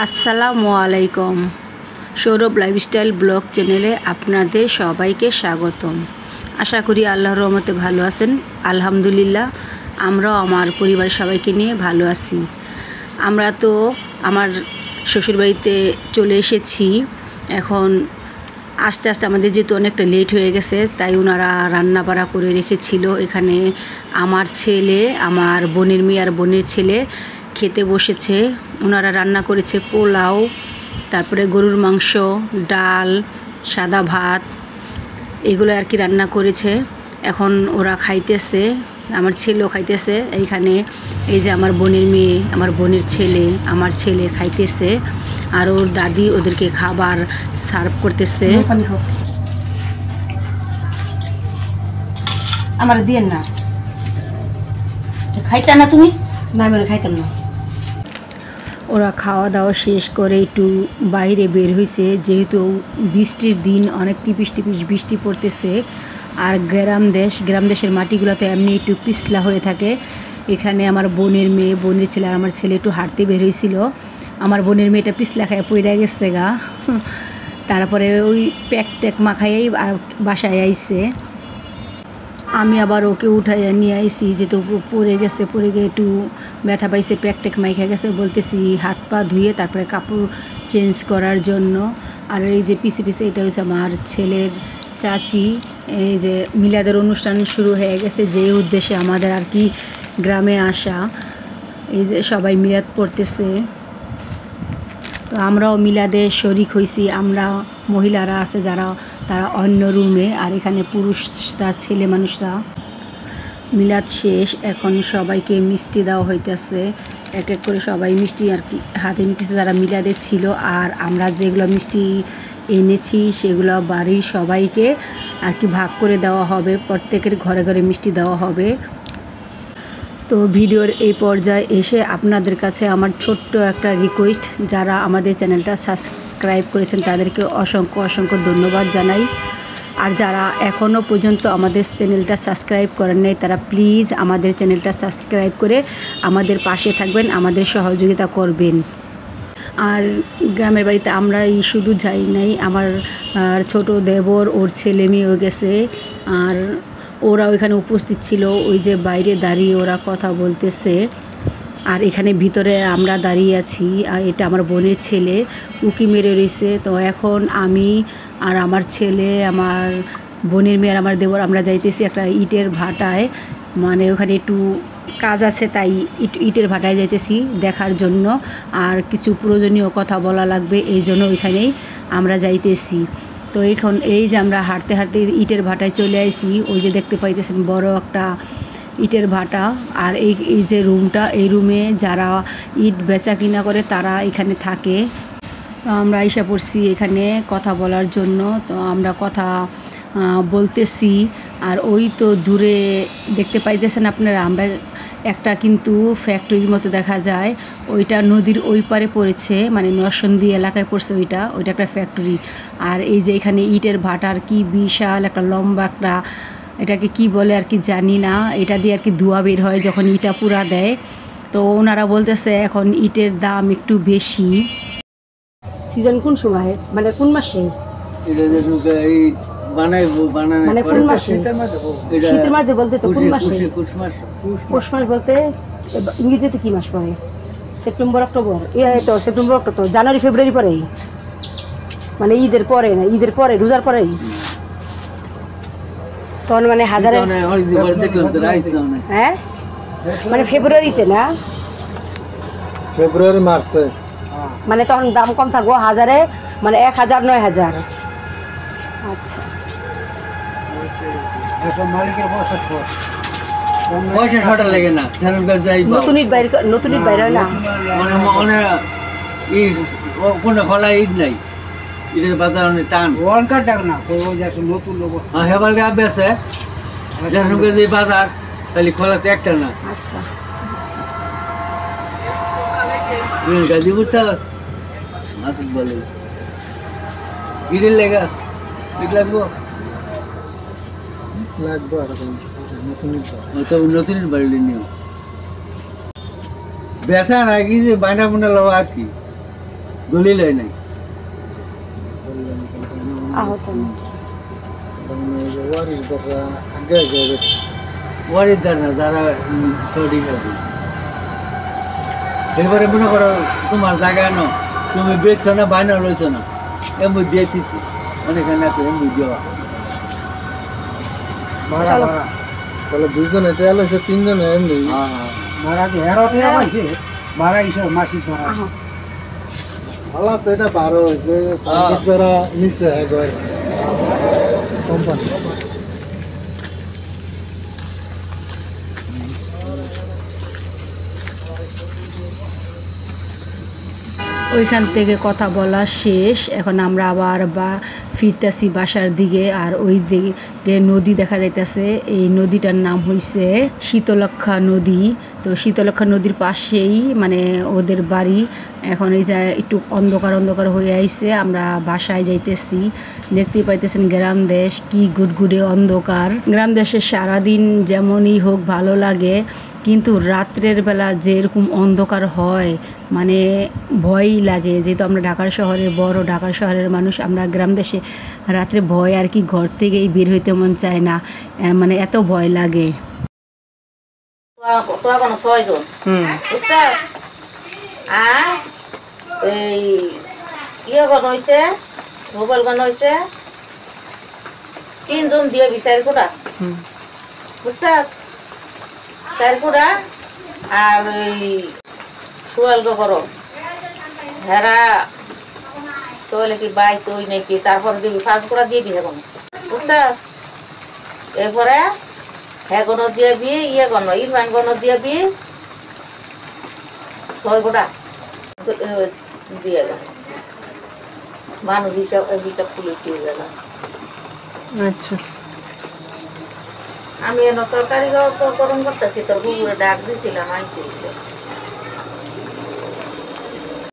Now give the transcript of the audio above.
আসসালামু আলাইকুম। Sourav lifestyle blog চ্যানেলে আপনাদের সবাইকে স্বাগতম। আশা করি আল্লাহর রহমতে ভালো আছেন। আলহামদুলিল্লাহ, আমরাও আমার পরিবারের সবাইকে নিয়ে ভালো আছি। আমরা তো আমার শ্বশুরবাড়িতে চলে এসেছি। এখন আস্তে আস্তে আমাদের যেহেতু অনেকটা লেট হয়ে গেছে, তাই ওনারা রান্না বাড়া করে রেখেছিল। এখানে আমার ছেলে, আমার বোনের মেয়ে আর বোনের ছেলে খেতে বসেছে। ওনারা রান্না করেছে পোলাও, তারপরে গরুর মাংস, ডাল, সাদা ভাত, এগুলো আর কি রান্না করেছে। এখন ওরা খাইতেছে, আমার ছেলেও খাইতেছে। এইখানে এই যে আমার বোনের মেয়ে, আমার বোনের ছেলে, আমার ছেলে খাইতেছে, আর ওর দাদি ওদেরকে খাবার সার্ভ করতেছে। আমার দিয়ে না, খাইতা না তুমি? না, আমি খাইতাম না। ওরা খাওয়া দাওয়া শেষ করে একটু বাইরে বের হয়েছে, যেহেতু বৃষ্টির দিন, অনেক টিপিস টিপিস বৃষ্টি পড়তেছে। আর গ্রাম দেশের মাটিগুলোতে এমনি একটু পিছলা হয়ে থাকে। এখানে আমার বোনের মেয়ে, বোনের ছেলে আর আমার ছেলে একটু হাঁটতে বের হয়েছিল। আমার বোনের মেয়েটা পিছলা খায় পড়ে গেছে গা। তারপরে ওই প্যাক ট্যাক মাখাইয়াই বাসায় আইছে। আমি আবার ওকে উঠাইয়া নিয়ে আইসি, যেহেতু পড়ে গিয়ে একটু ব্যথা পাইছে, প্যাকটেক মাইখা গেছে। বলতেছি হাত পা ধুয়ে তারপরে কাপড় চেঞ্জ করার জন্য। আর এই যে পিছে পিছে এটা হচ্ছে আমার ছেলের চাচি। এই যে মিলাদের অনুষ্ঠান শুরু হয়ে গেছে, যে উদ্দেশ্যে আমাদের আর কি গ্রামে আসা। এই যে সবাই মিলাদ পড়তেছে, তো আমরাও মিলাদে শরিক হয়েছি। আমরা মহিলারা আছে যারা, তারা অন্য রুমে, আর এখানে পুরুষরা, ছেলে মানুষরা। মিলাদ শেষ, এখন সবাইকে মিষ্টি দেওয়া হইতেছে। এক এক করে সবাই মিষ্টি আর কি হাতে নিতেছে যারা মিলাদে ছিল। আর আমরা যেগুলো মিষ্টি এনেছি সেগুলো বাড়ির সবাইকে আর কি ভাগ করে দেওয়া হবে, প্রত্যেকের ঘরে ঘরে মিষ্টি দেওয়া হবে। তো ভিডিওর এই পর্যায়ে এসে আপনাদের কাছে আমার ছোট্ট একটা রিকোয়েস্ট, যারা আমাদের চ্যানেলটা সাবস্ক্রাইব করেছেন তাদেরকে অসংখ্য ধন্যবাদ জানাই। আর যারা এখনও পর্যন্ত আমাদের চ্যানেলটা সাবস্ক্রাইব করেন নাই, তারা প্লিজ আমাদের চ্যানেলটা সাবস্ক্রাইব করে আমাদের পাশে থাকবেন, আমাদের সহযোগিতা করবেন। আর গ্রামের বাড়িতে আমরা শুধু যাই নাই, আমার ছোট দেবর, ওর ছেলে মেয়েও গেছে। আর ওরা ওইখানে উপস্থিত ছিল, ওই যে বাইরে দাঁড়িয়ে ওরা কথা বলতেছে। আর এখানে ভিতরে আমরা দাঁড়িয়ে আছি। আর এটা আমার বোনের ছেলে, উকি মেরে রয়েছে। তো এখন আমি আর আমার ছেলে, আমার বোনের মেয়ে আর আমার দেবর, আমরা যাইতেছি একটা ইটের ভাটায়। মানে ওখানে একটু কাজ আছে, তাই ইটের ভাটায় যাইতেছি দেখার জন্য। আর কিছু প্রয়োজনীয় কথা বলা লাগবে, এই জন্য ওইখানেই আমরা যাইতেছি। তো এখন এই যে আমরা হাঁটতে হাঁটতে ইটের ভাটায় চলে আসি। ওই যে দেখতে পাইতেছেন বড় একটা ইটের ভাটা। আর এই যে রুমটা, এই রুমে যারা ইট বেচা কিনা করে তারা এখানে থাকে। তো আমরা আইসা পড়ছি এখানে কথা বলার জন্য। তো আমরা কথা বলতেছি। আর ওই তো দূরে দেখতে পাইতেছেন আপনারা, আমরা একটা কিন্তু ফ্যাক্টরির মতো দেখা যায়। ওইটা নদীর ওই পারে পড়েছে, মানে নরসন্দী এলাকায় পড়ছে ওইটা একটা ফ্যাক্টরি। আর এই যে এখানে ইটের ভাটার কি বিশাল একটা লম্বা একটা, এটাকে কি বলে আর কি জানি না, এটা দিয়ে আর কি ধোঁয়া বের হয় যখন ইটা পুরা দেয়। তো ওনারা বলতেছে এখন ইটের দাম একটু বেশি। সিজন কোন সময়, মানে কোন মাসে? মানে কোন মাসে? শীতের মাঝে বলতে তো কোন মাসে? পৌষ মাস বলতে ইংরেজিতে কি মাস পড়ে? সেপ্টেম্বর অক্টোবর, তো সেপ্টেম্বর অক্টোবর, জানুয়ারি ফেব্রুয়ারি পরে, মানে ঈদের পরে না, ঈদের পরে, রোজার পরেই। তখন মানে হাজারে, হ্যাঁ মানে ফেব্রুয়ারিতে না, ফেব্রুয়ারি মার্চে, মানে তখন দাম কম থাকবো, হাজারে মানে 1000, 9000। আচ্ছা, পয়সা শর্ট লাগে না, নতুন ইট বাইরে হয় না, মানে কোনো খোলা ঈদ নাই, ঈদের বাজার অনেক টান। ওয়ানকার ডাক না নতুন লোক হেবার গাবে আছে যে বাজার, খালি খোলাতে একটা না। আচ্ছা গাজি বুঝতে পারছ মাসুদ বলে ঈদের লেগা ঈদ লাগবো আর নতুন বাড়ি নিও বেচা নাকি যে বায়না বুনা লওয়া আর কি। দলিল হয় নাই আহত না। ওয়ারিদার না যারা সঠিক আছে এরপরে মনে করো তোমার জায়গায় না তুমি বেচছো না বাইনা রয়েছো না এমনি দিয়েছি অনেক এমনি দেওয়া ভাড়া ভাড়া তাহলে দুইজন এটা আলাইছে তিনজন এমনি হ্যাঁ হ্যাঁ ভাড়া কি হেরো টিয়া পাইছে ভাড়া হিসাব মাসিক ভাড়া আহ, ভালো তো এটা বারো যে সাইকেল যারা নিচে একবার কোম্পানি ওইখান থেকে কথা বলা শেষ। এখন আমরা আবার ফিরতেছি বাসার দিকে। আর ওই দিকে নদী দেখা যাইতেছে, এই নদীটার নাম হইছে শীতলক্ষা নদী। তো শীতলক্ষা নদীর পাশেই মানে ওদের বাড়ি। এখন এই যে একটু অন্ধকার অন্ধকার হয়ে আইছে, আমরা বাসায় যাইতেছি। দেখতেই পাইতেছেন গ্রাম দেশ কি গুডগুডে অন্ধকার। গ্রাম দেশে সারাদিন যেমনই হোক ভালো লাগে, কিন্তু রাত্রের বেলা যেরকম অন্ধকার হয় মানে ভয়ই লাগে। যেহেতু আমরা ঢাকার শহরের বড় ঢাকার শহরের মানুষ, আমরা গ্রাম দেশে রাত্রে ভয় আর কি, ঘর থেকেই বের হইতে মন চায় না, মানে এত ভয় লাগে। তোরা কোনো 6 জন বুঝছ? আর এই ইয়ে গণ হয়েছে, মোবাইল গণ হয়েছে 3 জন দিয়ে 4 কোটা বুঝছ? 4 কোটা আর ওই সোয়াল করো হেরা সোয়ালে কি বাই তুই নাকি, তারপর দিবি 5 কোটা দিয়ে বি হেগন বুঝছ? এরপরে হেগন দিয়ে বি ইয়ে গণ ইরফান গণ দিয়ে বি 6 কোটা দিয়ে গেল মানুষ হিসাব হিসাব খুলে দিয়ে গেল। আচ্ছা আমি এনে তরকারি গরম করতেছি, তোর গুগুরে ডাক দিছিলাম আনতে।